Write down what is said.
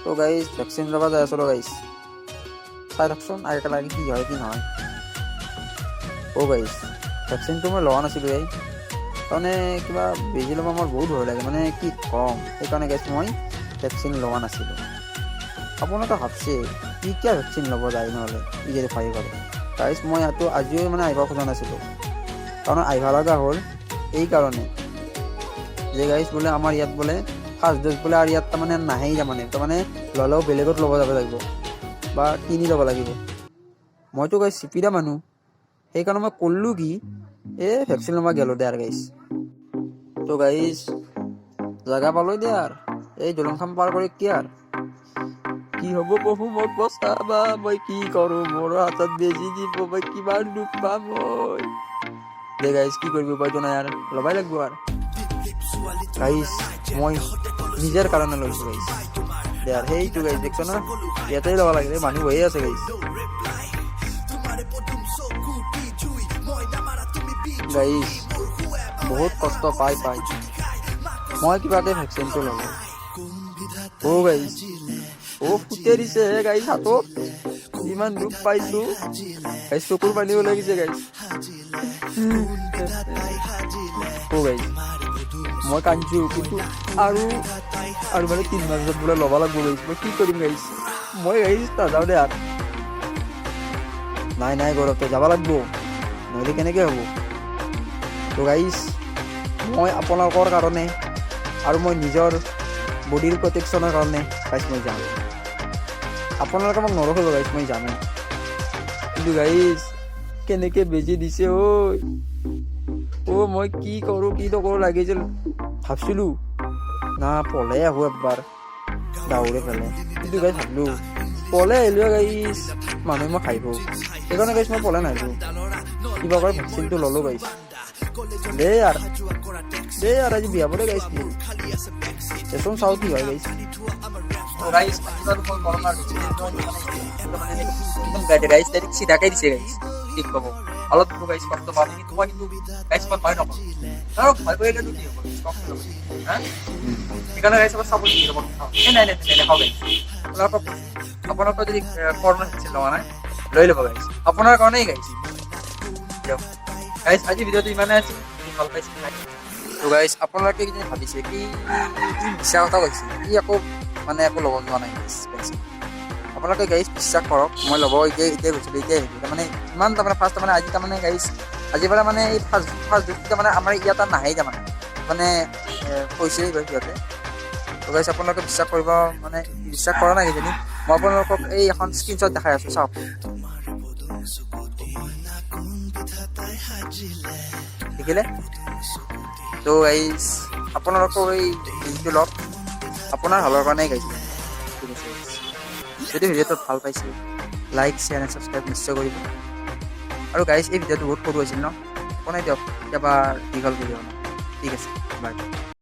তো guys vaccine ল'ব যাই আছোঁ গাইজ, চাই থাকচোন আগে কি হয় কি নহয়। গাইজ ভেকচিনটো মই লোৱা নাছিলোঁ তাৰমানে কিবা বেজি ল'ব মোৰ বহুত ভয় লাগে, মানে কি ক'ম, সেইকাৰণে গাইজ মই ভেকচিন লোৱা নাছিলোঁ। আপোনালোকে ভাবছে কি কিয় ভেকচিন ল'ব যায় নহ'লে ই যদি ভয় কৰে। গাইজ মই ইয়াতো আজিও মানে আহিব খোজা নাছিলোঁ, কাৰণ আহিব লগা হ'ল এইকাৰণে যে গাইজ বোলে আমাৰ ইয়াত বোলে ফাৰ্ষ্ট ড'জ বোলে আৰু ইয়াত তাৰমানে নাহেই, তাৰমানে ল'লেও বেলেগত ল'ব যাব লাগিব বা কিনি ল'ব লাগিব। মইতো গাইজ চিপিৰা মানুহ, সেইকাৰণে মই ক'লোঁ কি ভেকচিন ল'ব গেলোঁ দে আৰু গাইজ। তো গাইজ জাগা পালোঁ দে আৰু এই দলংখন পাৰ কৰি কি হ'ব প্ৰভু মোক বচাবা, মই কি কৰোঁ, মোৰ হাতত বেজি দিব, মই কিমান দুখ পাম দে গাইজ, কি কৰিব উপায়তো নাই আৰু ল'বাই লাগিব আৰু গাইজ। মই নিজৰ কাৰণে লৈছোঁ গাইজ দে আৰু সেইটো গাইজ দেখছ না, ইয়াতেই ল'ব লাগে, মানুহ হৈয়ে আছে গাইজ। গাইজ বহুত কষ্ট পাই মই কিবাকে ভেকচিনটো ল'লোঁ। গাইজ ফুটে দিছে গাইজ হাতত, ইমান দুখ পাইছোঁ গাইজ, চকুৰ পানীও লাগিছে গাইজ। গাইজ মই কান্দিছোঁ, কিন্তু আৰু মানে 3 মাহ পিছত বোলে ল'ব লাগিব গাইজ, মই কি কৰিম গাইজ, মই গাইজ নাযাওঁ দে আৰু। নাই গৌৰৱ যাব লাগিব, নহ'লে কেনেকৈ হ'ব। তো গাইজ মই আপোনালোকৰ কাৰণে আৰু মই নিজৰ বডিৰ প্ৰটেকশ্যনৰ কাৰণে গাইজ মই যাম। আপোনালোকে মোক নৰখিব গাইজ, মই জানো, কিন্তু গাইজ কেনেকৈ বেজি দিছে মই কি কৰোঁ কি নকৰোঁ লাগিছিল। ভাবছিলোঁ না পলাই আহোঁ একবাৰ দাউৰে পেলাই, কিন্তু গাইজ ভাবিলোঁ পলাই আহিলোঁ গাইজ মানুহে মই খাই পাওঁ, সেইকাৰণে গাইজ মই পলাই নাহিলোঁ, কিবা কৰে ভেকচিনটো ল'লোঁ গাইজ। দেই আৰু আজি বিয়া পৰে গাইজ, দেচোন চাওঁ কি হয় গাইজ। চিধাকে দিছে গাইজ, কি ক'ব অলপ গাইজ কষ্ট পাওঁ, কিন্তু মই কিন্তু গাইজ মই ভয় নকৰোঁ, আৰু ভয় কৰিলেতো কি হ'ব, সেইকাৰণে গাইজ চাব আপোনালোকৰ যদি কৰোণা ভেকচিন লোৱা নাই লৈ ল'ব গাইজ, আপোনাৰ কাৰণেই গাইজ। দিয়ক গাইজ আজি ভিডিঅ'টো ইমানেই আছিল, ভাল পাইছে। তো গাইজ আপোনালোকে কি ভাবিছে কি মিছা কথা কৈছে, একো ল'ব যোৱা নাই ভেকচিন। আপোনালোকে গাইজ বিশ্বাস কৰক, মই ল'ব এতিয়া গৈছিলোঁ, তাৰমানে ইমান তাৰমানে ফাৰ্ষ্ট আজি তাৰমানে গাইজ আজিৰ পৰা মানে এই ফাৰ্ষ্ট ড'জটো তাৰমানে আমাৰ ইয়াত নাহেই, তাৰমানে কৈছেই সিহঁতে। তো গাইজ আপোনালোকে বিশ্বাস কৰিব, বিশ্বাস কৰা নাই কিজানি, মই আপোনালোকক এই এখন স্ক্ৰীনশ্বট দেখাই আছোঁ, চাওক। দেখিলে? তো গাইজ আপোনালোকক এই বেজিটো লওক, আপোনাৰ ভালৰ কাৰণেই গাইজ। ঠিক আছে, যদি ভিডিঅ'টো ভাল পাইছে লাইক শ্বেয়াৰ এণ্ড ছাবস্ক্ৰাইব নিশ্চয় কৰিব। আৰু গাইজ এই ভিডিঅ'টো বহুত সৰু হৈছিল ন, বনাই দিয়ক কেতিয়াবা দীঘল ভিডিঅ'। ঠিক আছে, বাই।